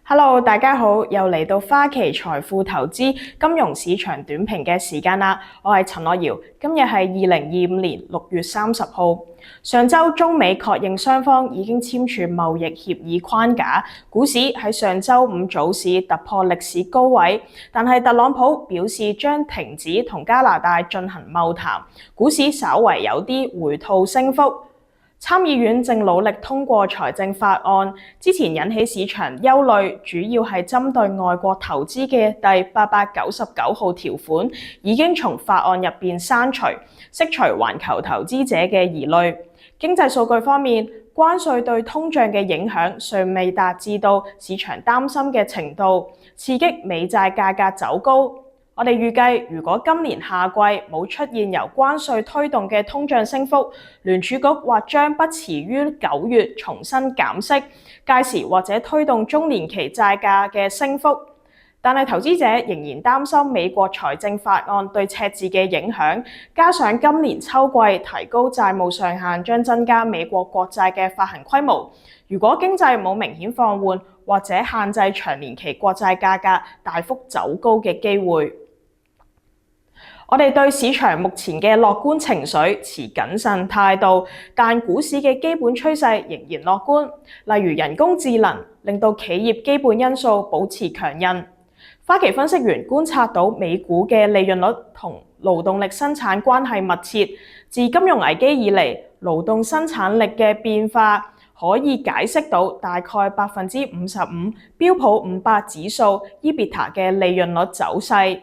Hello，大家好，又嚟到花旗財富投資金融市場短評嘅時間啦。我係陳樂瑤，今日係2025年6月30號。上週中美確認雙方已經簽署貿易協議框架，股市喺上週五早市突破歷史高位，但係特朗普表示將停止同加拿大進行貿談，股市稍為有啲回吐升幅。參議院正努力通過財政法案，之前引起市場憂慮，主要係針對外國投資嘅第899號條款已經從法案入邊刪除，釋除環球投資者嘅疑慮。經濟數據方面，關稅對通脹嘅影響尚未達至到市場擔心嘅程度，刺激美債價格走高。我哋預計，如果今年夏季冇出現由關稅推動嘅通脹升幅，聯儲局或將不遲於9月重新減息，屆時或者推動中年期債價嘅升幅。但係投資者仍然擔心美國財政法案對赤字嘅影響，加上今年秋季提高債務上限將增加美國國債嘅發行規模。如果經濟冇明顯放緩，或者限制長年期國債價格大幅走高嘅機會。我哋對市場目前嘅樂觀情緒持謹慎態度，但股市嘅基本趨勢仍然樂觀，例如人工智能令到企業基本因素保持強韌。花旗分析員觀察到美股嘅利潤率同勞動力生產關係密切，自金融危機以嚟，勞動生產力嘅變化可以解釋到大概55%標普500指數 EBITDA 嘅利潤率走勢。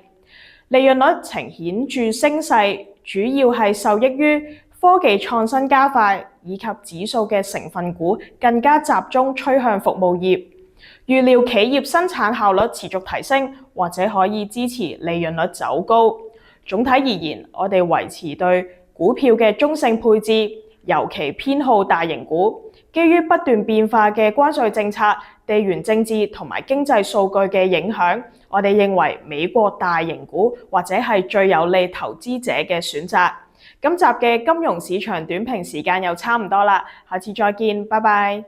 利潤率呈顯著升勢，主要係受益於科技創新加快，以及指數嘅成分股更加集中趨向服務業。預料企業生產效率持續提升，或者可以支持利潤率走高。總體而言，我哋維持對股票嘅中性配置，尤其偏好大型股。基於不斷變化嘅關稅政策、地緣政治同埋經濟數據嘅影響，我哋認為美國大型股或者係最有利投資者嘅選擇。今集嘅金融市場短評時間又差唔多啦，下次再見，拜拜。